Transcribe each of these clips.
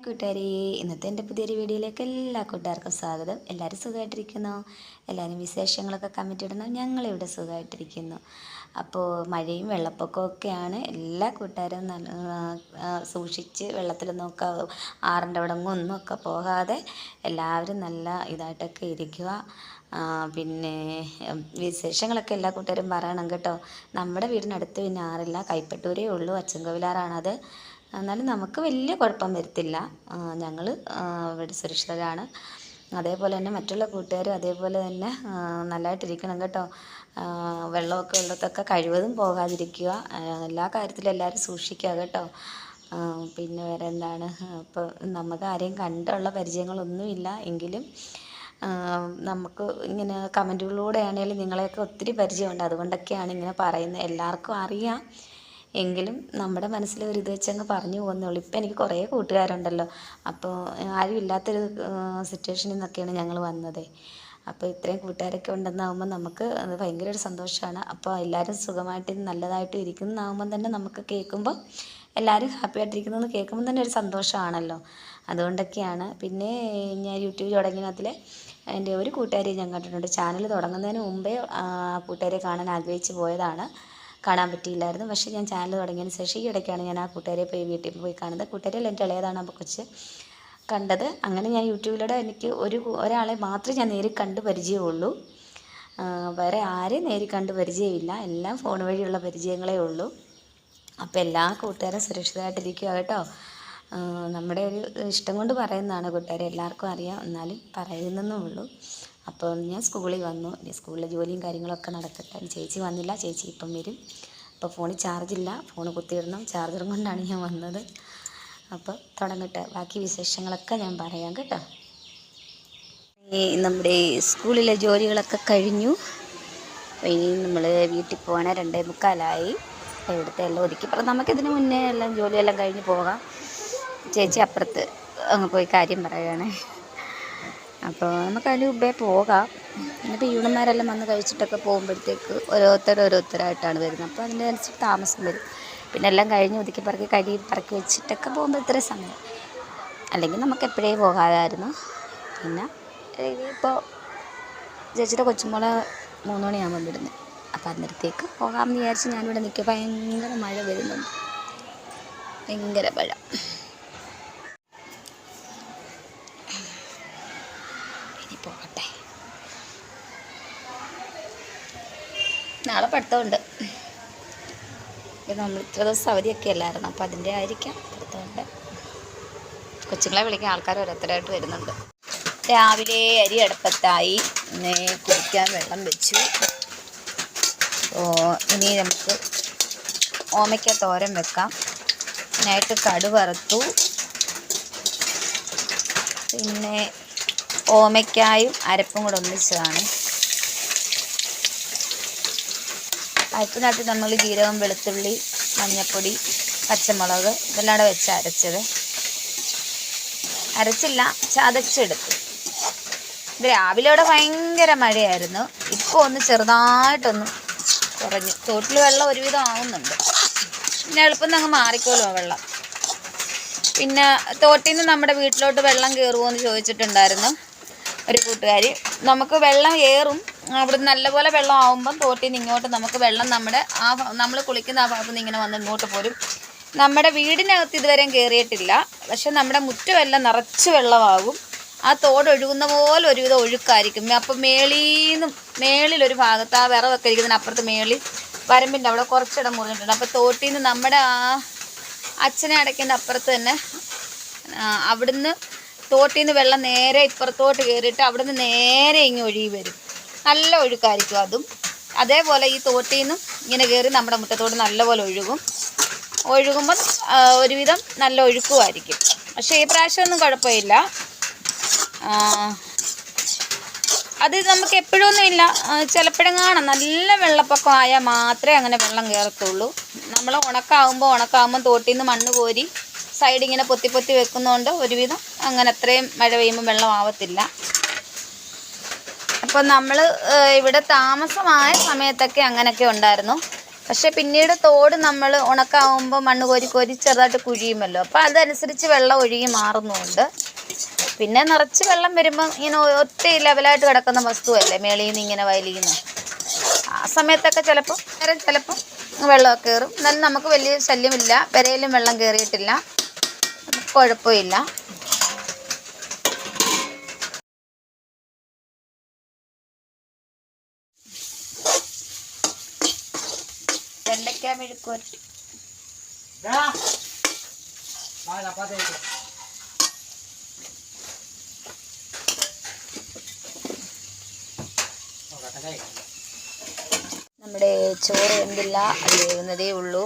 കൂട്ടുകാരെ, ഇന്നത്തെ എൻ്റെ പുതിയൊരു വീഡിയോയിലേക്ക് എല്ലാ കൂട്ടുകാർക്കും സ്വാഗതം. എല്ലാവരും സുഖമായിട്ടിരിക്കുന്നു? എല്ലാവരും വിശേഷങ്ങളൊക്കെ കമൻറ്റ് ഇടണം. ഞങ്ങളിവിടെ സുഖമായിട്ടിരിക്കുന്നു. അപ്പോൾ മഴയും വെള്ളപ്പൊക്കവും ഒക്കെയാണ്. എല്ലാ കൂട്ടുകാരും സൂക്ഷിച്ച് വെള്ളത്തിലൊന്നൊക്കെ ആറിൻ്റെ അവിടെ ഒന്നുമൊക്കെ പോകാതെ എല്ലാവരും നല്ല ഇതായിട്ടൊക്കെ ഇരിക്കുക. പിന്നെ വിശേഷങ്ങളൊക്കെ എല്ലാ കൂട്ടുകാരും പറയണം കേട്ടോ. നമ്മുടെ വീടിനടുത്ത് പിന്നെ ആറില്ല, കൈപ്പട്ടൂരേ ഉള്ളൂ, അച്ചൻകോവിലാറാണത്. എന്നാലും നമുക്ക് വലിയ കുഴപ്പം വരത്തില്ല. ഞങ്ങൾ ഇവിടെ സുരക്ഷിതരാണ്. അതേപോലെ തന്നെ മറ്റുള്ള കൂട്ടുകാരും അതേപോലെ തന്നെ നല്ലതായിട്ടിരിക്കണം കേട്ടോ. വെള്ളമൊക്കെ ഉള്ളതൊക്കെ കഴിവതും പോകാതിരിക്കുക. എല്ലാ കാര്യത്തിലും എല്ലാവരും സൂക്ഷിക്കുക കേട്ടോ. പിന്നെ വേറെ എന്താണ്, ഇപ്പോൾ നമുക്ക് ആരെയും കണ്ടുള്ള പരിചയങ്ങളൊന്നുമില്ല എങ്കിലും നമുക്ക് ഇങ്ങനെ കമൻറ്റുകളിലൂടെ ആണെങ്കിലും നിങ്ങളെയൊക്കെ ഒത്തിരി പരിചയമുണ്ട്. അതുകൊണ്ടൊക്കെയാണ് ഇങ്ങനെ പറയുന്നത്. എല്ലാവർക്കും അറിയാം എങ്കിലും നമ്മുടെ മനസ്സിൽ ഒരു ഇത് വെച്ചങ്ങ് പറഞ്ഞു പോകുന്നുള്ളൂ. ഇപ്പം എനിക്ക് കുറേ കൂട്ടുകാരുണ്ടല്ലോ. അപ്പോൾ ആരും ഇല്ലാത്തൊരു സിറ്റുവേഷനിൽ നിന്നൊക്കെയാണ് ഞങ്ങൾ വന്നത്. അപ്പോൾ ഇത്രയും കൂട്ടുകാരൊക്കെ ഉണ്ടെന്നാകുമ്പോൾ നമുക്ക് അത് ഭയങ്കര ഒരു സന്തോഷമാണ്. അപ്പോൾ എല്ലാവരും സുഖമായിട്ടും നല്ലതായിട്ടും ഇരിക്കുന്നതാകുമ്പം തന്നെ നമുക്ക് കേൾക്കുമ്പോൾ എല്ലാവരും ഹാപ്പി ആയിട്ടിരിക്കുന്നതെന്ന് കേൾക്കുമ്പോൾ തന്നെ ഒരു സന്തോഷമാണല്ലോ. അതുകൊണ്ടൊക്കെയാണ്. പിന്നെ ഞാൻ യൂട്യൂബ് തുടങ്ങിയതിൽ എൻ്റെ ഒരു കൂട്ടുകാരിയെ ഞാൻ കണ്ടിട്ടുണ്ട്. ചാനൽ തുടങ്ങുന്നതിന് മുമ്പേ കൂട്ടുകാരെ കാണാൻ ആഗ്രഹിച്ച് പോയതാണ്. കാണാൻ പറ്റിയില്ലായിരുന്നു. പക്ഷേ ഞാൻ ചാനൽ തുടങ്ങിയതിന് ശേഷം ഈ ഇടയ്ക്കാണ് ഞാൻ ആ കൂട്ടുകാരെ വീട്ടിൽ പോയി കാണുന്നത്. കൂട്ടുകാരിൽ എൻ്റെ ഇളയതാണ് അപ്പോൾ കൊച്ച് കണ്ടത്. അങ്ങനെ ഞാൻ യൂട്യൂബിലൂടെ എനിക്ക് ഒരാളെ മാത്രമേ ഞാൻ നേരിൽ കണ്ട് പരിചയമുള്ളൂ. വേറെ ആരെയും നേരിൽ കണ്ട് പരിചയമില്ല. എല്ലാം ഫോൺ വഴിയുള്ള പരിചയങ്ങളേ ഉള്ളൂ. അപ്പോൾ എല്ലാ കൂട്ടുകാരും സുരക്ഷിതമായിട്ടിരിക്കുക കേട്ടോ. നമ്മുടെ ഒരു ഇഷ്ടം കൊണ്ട് പറയുന്നതാണ് കൂട്ടുകാരെ, എല്ലാവർക്കും അറിയാം, എന്നാലും പറയുന്നേ ഉള്ളൂ. അപ്പോൾ ഞാൻ സ്കൂളിൽ വന്നു. ഇനി സ്കൂളിലെ ജോലിയും കാര്യങ്ങളൊക്കെ നടക്കട്ടെ. ചേച്ചി വന്നില്ല, ചേച്ചി ഇപ്പം വരും. അപ്പോൾ ഫോണിൽ ചാർജില്ല, ഫോൺ കുത്തിയിടണം. ചാർജറും കൊണ്ടാണ് ഞാൻ വന്നത്. അപ്പോൾ തുടങ്ങട്ടെ, ബാക്കി വിശേഷങ്ങളൊക്കെ ഞാൻ പറയാം കേട്ടോ. ഈ നമ്മുടെ സ്കൂളിലെ ജോലികളൊക്കെ കഴിഞ്ഞു. ഇനി നമ്മൾ വീട്ടിൽ പോകണ 2:45. ഇവിടുത്തെ എല്ലാം ഒതുക്കി നമുക്കിതിന് മുന്നേ എല്ലാം ജോലിയെല്ലാം കഴിഞ്ഞ് പോകാം. ചേച്ചി അപ്പുറത്ത് അങ്ങ് പോയി കാര്യം പറയുകയാണ്. അപ്പോൾ നമുക്ക് അതിന് മുമ്പേ പോകാം. എന്നിട്ട് യൂണന്മാരെല്ലാം വന്ന് കഴിച്ചിട്ടൊക്കെ പോകുമ്പോഴത്തേക്ക് ഓരോരുത്തരായിട്ടാണ് വരുന്നത്. അപ്പോൾ അതിൻ്റെ അനുസരിച്ച് താമസം വരും. പിന്നെ എല്ലാം കഴിഞ്ഞ് ഒതുക്കി പറക്കി വെച്ചിട്ടൊക്കെ പോകുമ്പോൾ ഇത്രയും സമയം. അല്ലെങ്കിൽ നമുക്ക് എപ്പോഴേ പോകാമായിരുന്നു. പിന്നെ ഇപ്പോൾ ചേച്ചിയുടെ കൊച്ചുമോളെ 3 മണിയാകുമ്പം വിടുന്നത്. അപ്പോൾ അന്നേരത്തേക്ക് പോകാമെന്ന് വിചാരിച്ച് ഞാനിവിടെ നിൽക്കുക. ഭയങ്കര മഴ വരുന്നുണ്ട്, ഭയങ്കര മഴ. പോകട്ടെ, നാളെ പഠിത്തമുണ്ട്. നമ്മൾ ഇത്ര ദിവസം അവധിയൊക്കെ അല്ലായിരുന്നു, അപ്പോൾ അതിൻ്റെ ആയിരിക്കാം പഠിത്തമുണ്ട്. കൊച്ചുങ്ങളെ വിളിക്കാൻ ആൾക്കാർ ഓരോരുത്തരായിട്ട് വരുന്നുണ്ട്. രാവിലെ അരി അടുപ്പത്തായി, കുടിക്കാൻ വെള്ളം വെച്ചു. ഇനി നമുക്ക് ഓമയ്ക്ക തോരൻ വെക്കാം. അതിനായിട്ട് കടുക് വറുത്തു. പിന്നെ ഓമയ്ക്കായും അരപ്പും കൂടെ ഒന്നിച്ചതാണ്. അരപ്പിനകത്ത് നമ്മൾ ജീരകം, വെളുത്തുള്ളി, മഞ്ഞൾപ്പൊടി, പച്ചമുളക് ഇതെല്ലാം കൂടെ വെച്ച് അരച്ചില്ല, ചതച്ചെടുത്തു. ഇത് രാവിലെ ഇവിടെ ഭയങ്കര മഴയായിരുന്നു. ഇപ്പോൾ ഒന്ന് ചെറുതായിട്ടൊന്ന് കുറഞ്ഞു. തോട്ടിൽ വെള്ളം ഒരുവിധം ആവുന്നുണ്ട്. പിന്നെ എളുപ്പം അങ്ങ് മാറിക്കോളുമോ വെള്ളം. പിന്നെ തോട്ടിൽ നിന്ന് നമ്മുടെ വീട്ടിലോട്ട് വെള്ളം കയറുമോ എന്ന് ചോദിച്ചിട്ടുണ്ടായിരുന്നു ഒരു കൂട്ടുകാർ. നമുക്ക് വെള്ളം കയറും. അവിടെ നല്ലപോലെ വെള്ളം ആകുമ്പം തോട്ടിൽ നിന്ന് ഇങ്ങോട്ട് നമുക്ക് വെള്ളം നമ്മൾ കുളിക്കുന്ന ആ ഭാഗത്ത് നിന്ന് ഇങ്ങനെ വന്ന് ഇങ്ങോട്ട് പോരും. നമ്മുടെ വീടിനകത്ത് ഇതുവരെയും കയറിയിട്ടില്ല. പക്ഷെ നമ്മുടെ മുറ്റമെല്ലാം നിറച്ച് വെള്ളമാകും. ആ തോടൊഴുകുന്ന പോലെ ഒരുവിധം ഒഴുക്കായിരിക്കും. അപ്പം മേളിലൊരു ഭാഗത്ത് ആ വിറവൊക്കെ ഇരിക്കുന്നതിനപ്പുറത്ത് മേളിൽ വരമ്പിൻ്റെ അവിടെ കുറച്ചിടം മുറിഞ്ഞിട്ടുണ്ട്. അപ്പോൾ തോട്ടിൽ നിന്ന് നമ്മുടെ ആ അച്ഛനെ അടയ്ക്കേണ്ട അപ്പുറത്ത് തന്നെ അവിടുന്ന് തോട്ടിൽ നിന്ന് വെള്ളം നേരെ ഇപ്പുറത്തോട്ട് കയറിയിട്ട് അവിടുന്ന് നേരെ ഇങ്ങ് ഒഴുകി വരും. നല്ല ഒഴുക്കായിരിക്കും അതും. അതേപോലെ ഈ തോട്ടിൽ നിന്നും ഇങ്ങനെ കയറി നമ്മുടെ മുറ്റത്തോട്ട് നല്ലപോലെ ഒഴുകുമ്പം ഒരുവിധം നല്ല ഒഴുക്കുമായിരിക്കും. പക്ഷേ ഈ പ്രാവശ്യമൊന്നും കുഴപ്പമില്ല. അത് നമുക്ക് എപ്പോഴൊന്നും ഇല്ല, ചിലപ്പോഴും കാണാം. നല്ല വെള്ളപ്പൊക്കം ആയാൽ മാത്രമേ അങ്ങനെ വെള്ളം കയറത്തുള്ളൂ. നമ്മൾ ഉണക്കാവുമ്പോൾ തോട്ടിൽ നിന്ന് മണ്ണ് കോരി സൈഡിങ്ങനെ പൊത്തി വെക്കുന്നതുകൊണ്ട് ഒരുവിധം അങ്ങനെ അത്രയും മഴ പെയ്യുമ്പോൾ വെള്ളം ആവത്തില്ല. അപ്പോൾ നമ്മൾ ഇവിടെ താമസമായ സമയത്തൊക്കെ അങ്ങനെയൊക്കെ ഉണ്ടായിരുന്നു. പക്ഷെ പിന്നീട് തോട് നമ്മൾ ഉണക്കാവുമ്പോൾ മണ്ണ് കോരി കോരി ചെറുതായിട്ട് കുഴിയുമല്ലോ, അപ്പോൾ അതനുസരിച്ച് വെള്ളം ഒഴുകി മാറുന്നുണ്ട്. പിന്നെ നിറച്ച് വെള്ളം വരുമ്പം ഇങ്ങനെ ഒറ്റ ലെവലായിട്ട് കിടക്കുന്ന വസ്തുവല്ലേ മേളിൽ നിന്ന് ഇങ്ങനെ വലിയുന്നു. ആ സമയത്തൊക്കെ ചിലപ്പം വെള്ളമൊക്കെ കയറും. എന്നാലും നമുക്ക് വലിയ ശല്യമില്ല. പെരയിലും വെള്ളം കയറിയിട്ടില്ല, കുഴപ്പമില്ല. വെണ്ടയ്ക്ക മെഴുക്കുവരട്ടി നമ്മുടെ ചോറ് വെന്തില്ല, അത് വേവുന്നതേ ഉള്ളൂ.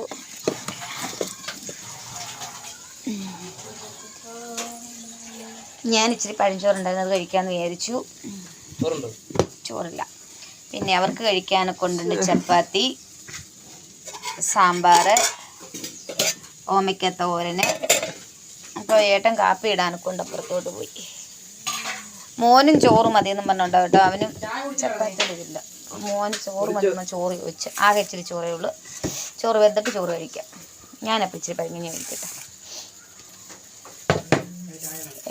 ഞാൻ ഇച്ചിരി പഴഞ്ചോറുണ്ടായിരുന്നു, അത് കഴിക്കാമെന്ന് വിചാരിച്ചു. ചോറില്ല. പിന്നെ അവർക്ക് കഴിക്കാനൊക്കെ കൊണ്ടുണ്ട് ചപ്പാത്തി, സാമ്പാർ, ഓമയ്ക്ക തോരന്. അപ്പോൾ ഏട്ടൻ കാപ്പി ഇടാനൊക്കെ കൊണ്ട് അപ്പുറത്തോട്ട് പോയി. മോനും ചോറ് മതിയെന്നും പറഞ്ഞുണ്ടോ കേട്ടോ, അവനും ചപ്പാത്തി ഇടില്ല. മോന് ചോറ് മതി, ചോറ് ചോദിച്ച്. ആകെ ഇച്ചിരി ചോറേ ഉള്ളൂ. ചോറ് വെന്തിട്ട് ചോറ് കഴിക്കാം. ഞാനപ്പോൾ ഇച്ചിരി പഴങ്ങനെ കഴിക്കട്ടെ.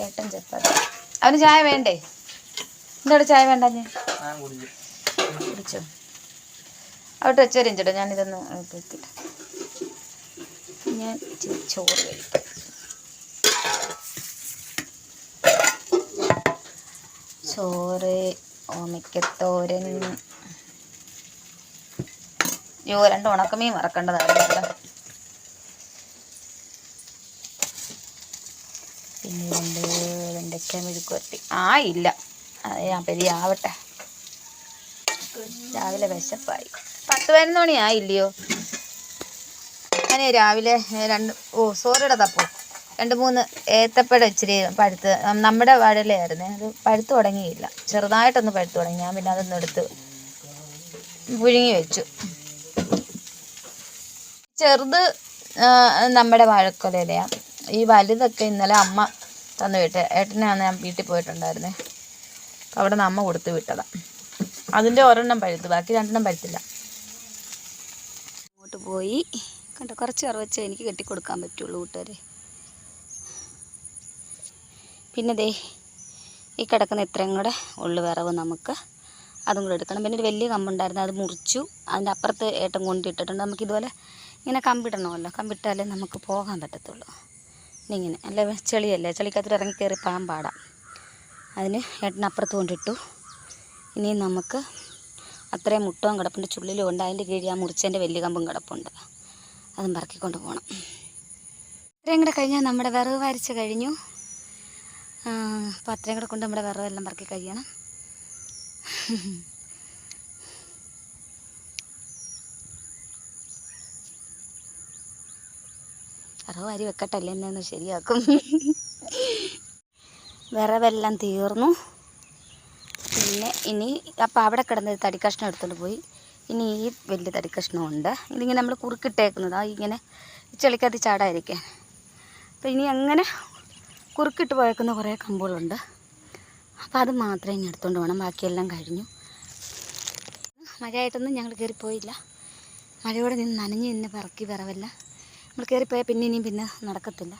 ഏട്ടൻ ചപ്പാത്തി. അവന് ചായ വേണ്ടേ? എന്തോടെ ചായ വേണ്ട? ഞാൻ കുടിച്ചോ? അവിടെ വെച്ചേരും ചേട്ടാ, ഞാനിതൊന്ന് വെക്കട്ടെ. ഞാൻ ഇച്ചിരി ചോറ് കഴിക്കാം. ചോറ്, ഓമയ്ക്കത്തോരൻ, 2 ഉണക്കമീൻ മറക്കേണ്ടതാണ്. പിന്നെ 2 വെണ്ടയ്ക്ക മെഴുക്കുവരട്ടി. ഇല്ല, ഞാൻ പെരിയാവട്ടെ. രാവിലെ വിശപ്പായി. 10-11 മണിയായില്ലയോ? ഞാൻ രാവിലെ 2-3 ഏത്തപ്പഴം ഇച്ചിരി പഴുത്ത്, നമ്മുടെ വാഴയിലായിരുന്നേ, അത് പഴുത്ത് തുടങ്ങിയില്ല. ചെറുതായിട്ടൊന്ന് പഴുത്ത് തുടങ്ങി. ഞാൻ പിന്നെ അതൊന്നും എടുത്ത് പുഴുങ്ങി വെച്ചു. ചെറുത് നമ്മുടെ വാഴക്കൊലയിലെയാണ്. ഈ വലുതൊക്കെ ഇന്നലെ അമ്മ തന്നു വിട്ട്. ഏട്ടനാണ് ഞാൻ വീട്ടിൽ പോയിട്ടുണ്ടായിരുന്നേ, അപ്പോൾ അവിടെ നിന്ന് അമ്മ കൊടുത്ത് വിട്ടതാണ്. അതിൻ്റെ ഒരെണ്ണം പഴുത്ത്, ബാക്കി 2 പഴുത്തില്ല. അങ്ങോട്ട് പോയി കണ്ടോ, കുറച്ച് കറിവച്ച് എനിക്ക് കെട്ടിക്കൊടുക്കാൻ പറ്റുള്ളൂ കൂട്ടുകാരെ. പിന്നെ ദേ ഈ കിടക്കുന്ന ഇത്രയും കൂടെ ഉള്ളു വിറവ്, നമുക്ക് അതും കൂടെ എടുക്കണം. പിന്നെ ഒരു വലിയ കമ്പുണ്ടായിരുന്നു, അത് മുറിച്ചു. അതിൻ്റെ അപ്പുറത്ത് ഏട്ടൻ കൊണ്ടിട്ടിട്ടുണ്ട്. നമുക്കിതുപോലെ ഇങ്ങനെ കമ്പിടണമല്ലോ, കമ്പിട്ടാലേ നമുക്ക് പോകാൻ പറ്റത്തുള്ളൂ. ഇങ്ങനെ അല്ല, ചെളിയല്ലേ, ചെളിക്കകത്ത് ഇറങ്ങി കയറി പോകാൻ പാടാം. അതിന് ഏട്ടൻ അപ്പുറത്ത് കൊണ്ടിട്ടു. ഇനി നമുക്ക് അത്രയും മുട്ടവും കിടപ്പുണ്ട്, ചുള്ളിലും ഉണ്ട്. അതിൻ്റെ കീഴിൽ ആ മുറിച്ചതിൻ്റെ വലിയ കമ്പും കിടപ്പുണ്ട്, അതും പറക്കിക്കൊണ്ട് പോകണം. ഇത്രയും കൂടെ കഴിഞ്ഞാൽ നമ്മുടെ വിറവ് വരച്ച് കഴിഞ്ഞു. അപ്പോൾ അത്രയും കൂടെ കൊണ്ട് നമ്മുടെ വിറവെല്ലാം പറക്കി കഴിയണം. വിറവ് വാരി വെക്കട്ടല്ലേ, എന്നു ശരിയാക്കും. വിറവെല്ലാം തീർന്നു. പിന്നെ ഇനി അപ്പോൾ അവിടെ കിടന്നത് തടിക്കഷ്ണം എടുത്തുകൊണ്ട് പോയി. ഇനി ഈ വലിയ തടിക്കഷ്ണമുണ്ട്, ഇതിങ്ങനെ നമ്മൾ കുറുക്കിട്ടേക്കുന്നതാണ്, ഇങ്ങനെ ചെളിക്കകത്ത് ചാടാതിരിക്കാൻ. അപ്പോൾ ഇനി അങ്ങനെ കുറുക്കിട്ട് പോയേക്കുന്ന കുറേ കമ്പുകളുണ്ട്. അപ്പോൾ അത് മാത്രമേ ഇനി എടുത്തുകൊണ്ട് പോകണം. ബാക്കിയെല്ലാം കഴിഞ്ഞു. മഴയായിട്ടൊന്നും ഞങ്ങൾ കയറിപ്പോയില്ല. മഴയോടെ നിന്ന് നനഞ്ഞ് പറക്കി വിറവല്ല. നമ്മൾ കയറിപ്പോയാൽ പിന്നെ നടക്കത്തില്ല.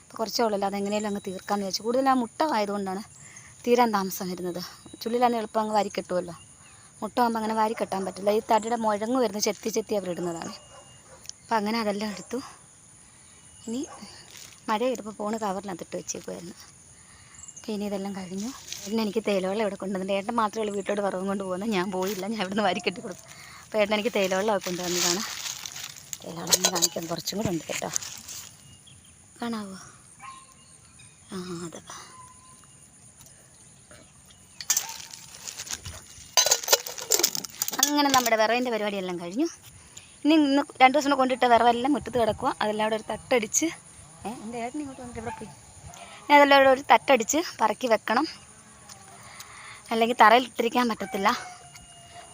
അപ്പോൾ കുറച്ചേ ഉള്ളല്ലോ, അതെങ്ങനെയാലും അങ്ങ് തീർക്കാമെന്ന് വെച്ചു. കൂടുതൽ ആ മുട്ട ആയതുകൊണ്ടാണ് തീരാൻ താമസം വരുന്നത്. ചുള്ളിലാണെങ്കിൽ എളുപ്പം അങ്ങ് വാരി കെട്ടുമല്ലോ. മുട്ട ആകുമ്പോൾ അങ്ങനെ വാരി കെട്ടാൻ പറ്റില്ല. ഈ തടിയുടെ മുഴങ്ങ് വരുന്ന ചെത്തി അവർ ഇടുന്നതാണ്. അപ്പോൾ അങ്ങനെ അതെല്ലാം എടുത്തു. ഇനി മഴ ചെയ്തപ്പോൾ ഫോണ് കവറിനകത്തിട്ട് വെച്ചേക്കുമായിരുന്നു. അപ്പോൾ ഇനി ഇതെല്ലാം കഴിഞ്ഞു. പിന്നെ എനിക്ക് തേയിലവെള്ളം ഇവിടെ കൊണ്ടുവന്നിട്ട്, ഏട്ടൻ മാത്രമേ ഉള്ളൂ വീട്ടിലോട്ട് വിറവും കൊണ്ട് പോകുന്നത്. ഞാൻ പോയില്ല, ഞാൻ ഇവിടുന്ന് വാരി കെട്ടി കൊടുത്തു. അപ്പോൾ ഏട്ടൻ എനിക്ക് തേയിലവെള്ളമൊക്കെ കൊണ്ടുവന്നതാണ്. തേയിലവെള്ളം കാണിക്കാൻ കുറച്ചും കൂടെ ഉണ്ട് കേട്ടോ, കാണാവോ? അതെ. അങ്ങനെ നമ്മുടെ വിറവിൻ്റെ പരിപാടിയെല്ലാം കഴിഞ്ഞു. ഇനി 2 ദിവസം കൊണ്ട് കൊണ്ടിട്ട വിറവെല്ലാം മുറ്റത്ത് കിടക്കുക. അതെല്ലാം അവിടെ ഒരു തട്ടടിച്ച്, എൻ്റെ ഏട്ടൻ ഇങ്ങോട്ട് വന്നിട്ട് ഇവിടെ പോയി, ഞാൻ അതെല്ലാം ഇവിടെ ഒരു തട്ടടിച്ച് പറക്കി വെക്കണം. അല്ലെങ്കിൽ തറയിൽ ഇട്ടിരിക്കാൻ പറ്റത്തില്ല.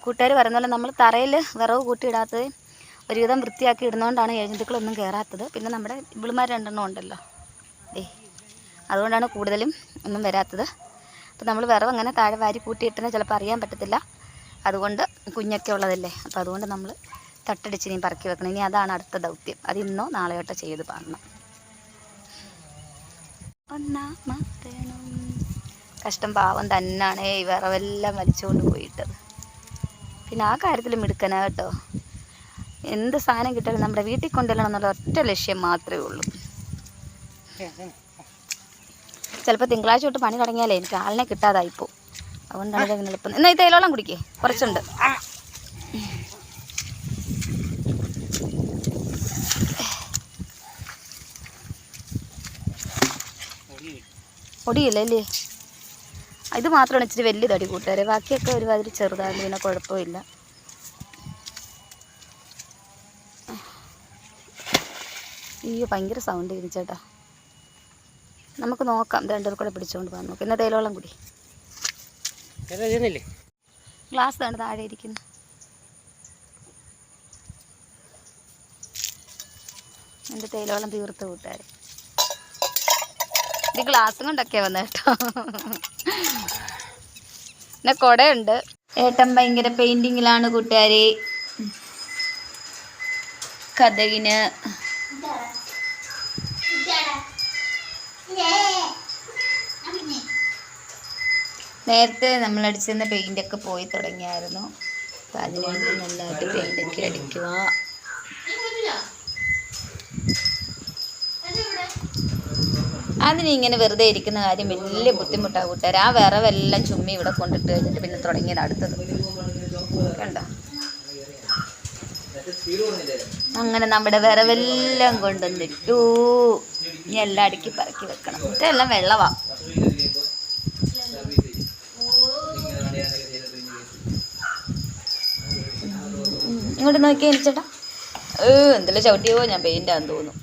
കൂട്ടുകാർ പറയുന്ന പോലെ നമ്മൾ തറയിൽ വിറവ് കൂട്ടിയിടാത്തത് ഒരുവിധം വൃത്തിയാക്കി ഇടുന്നതുകൊണ്ടാണ് ജന്തുക്കളൊന്നും കയറാത്തത്. പിന്നെ നമ്മുടെ ഇവിളുമാർ 2 ഉണ്ടല്ലോ, അതുകൊണ്ടാണ് കൂടുതലും ഒന്നും വരാത്തത്. അപ്പോൾ നമ്മൾ വിറവ് അങ്ങനെ താഴെ വാരി കൂട്ടിയിട്ടെന്ന് ചിലപ്പോൾ അറിയാൻ പറ്റത്തില്ല. അതുകൊണ്ട് കുഞ്ഞൊക്കെ ഉള്ളതല്ലേ, അപ്പോൾ അതുകൊണ്ട് നമ്മൾ തട്ടടിച്ച് ഇനി പറക്കി വെക്കണം. ഇനി അതാണ് അടുത്ത ദൗത്യം. അത് ഇന്നോ നാളെയോട്ടോ ചെയ്ത് പാടണം. ഒന്നാമത്തേനും കഷ്ടം പാവം തന്നെയാണ് ഈ വിറവെല്ലാം വലിച്ചുകൊണ്ട് പോയിട്ടത്. പിന്നെ ആ കാര്യത്തിൽ മിടുക്കനാ കേട്ടോ. എന്ത് സാധനം കിട്ടിയാലും നമ്മുടെ വീട്ടിൽ കൊണ്ടുവരണം എന്നുള്ള ഒറ്റ ലക്ഷ്യം മാത്രമേ ഉള്ളൂ. ചിലപ്പോൾ തിങ്കളാഴ്ച തൊട്ട് പണി തുടങ്ങിയാലേ എനിക്ക് ആളിനെ കിട്ടാതായിപ്പോ. അതുകൊണ്ടാണ് ഇതെങ്ങനെ എളുപ്പം. എന്നാൽ ഈ തേയിലോളം കുടിക്കേ, കുറച്ചുണ്ട്. ഒടിയില്ലല്ലേ? ഇത് മാത്രമാണ് ഇച്ചിരി വലിയ തടി കൂട്ടുകാരെ. ബാക്കിയൊക്കെ ഒരുമാതിരി ചെറുതാണ്, പിന്നെ കുഴപ്പമില്ല. അയ്യോ ഭയങ്കര സൗണ്ട് ചേട്ടാ. നമുക്ക് നോക്കാം, രണ്ടുപേർ കൂടെ പിടിച്ചുകൊണ്ട് പോകാൻ നോക്കാം. പിന്നെ തേയിലോളം കൂടി. ഗ്ലാസ് ആണ് താഴെ ഇരിക്കുന്നത്. എൻ്റെ തേയിലോളം തീർത്ത് കൂട്ടുകാരെ. ഇത് ഗ്ലാസ് കൊണ്ടൊക്കെ വന്ന കേട്ടോ. പിന്നെ കുടയുണ്ട്. ഏട്ടൻ ഭയങ്കര പെയിൻറ്റിങ്ങിലാണ് കൂട്ടുകാരെ. കഥകിന് നേരത്തെ നമ്മൾ അടിച്ചിരുന്ന പെയിൻ്റൊക്കെ പോയി തുടങ്ങിയായിരുന്നു. അപ്പം അതിനുവേണ്ടി നല്ലതായിട്ട് പെയിൻ്റൊക്കെ അടിക്കുക. അതിനിങ്ങനെ വെറുതെ ഇരിക്കുന്ന കാര്യം വലിയ ബുദ്ധിമുട്ടാണ് കൂട്ടുകാർ. ആ വിറവെല്ലാം ചുമ്മി ഇവിടെ കൊണ്ടിട്ട് കഴിഞ്ഞിട്ട് പിന്നെ തുടങ്ങിയത് അടുത്തത് കണ്ടോ. അങ്ങനെ നമ്മുടെ വിറവെല്ലാം കൊണ്ടുവന്നിട്ടു. ഇനി എല്ലാം അടുക്കി പറക്കി വെക്കണം. എന്നിട്ട് എല്ലാം വെള്ളവാ. ഇങ്ങോട്ട് നോക്കിയാ ചേട്ടാ. എന്തെല്ലാം ചവിട്ടിയോ ഞാൻ പെയിൻ്റാന്ന് തോന്നുന്നു.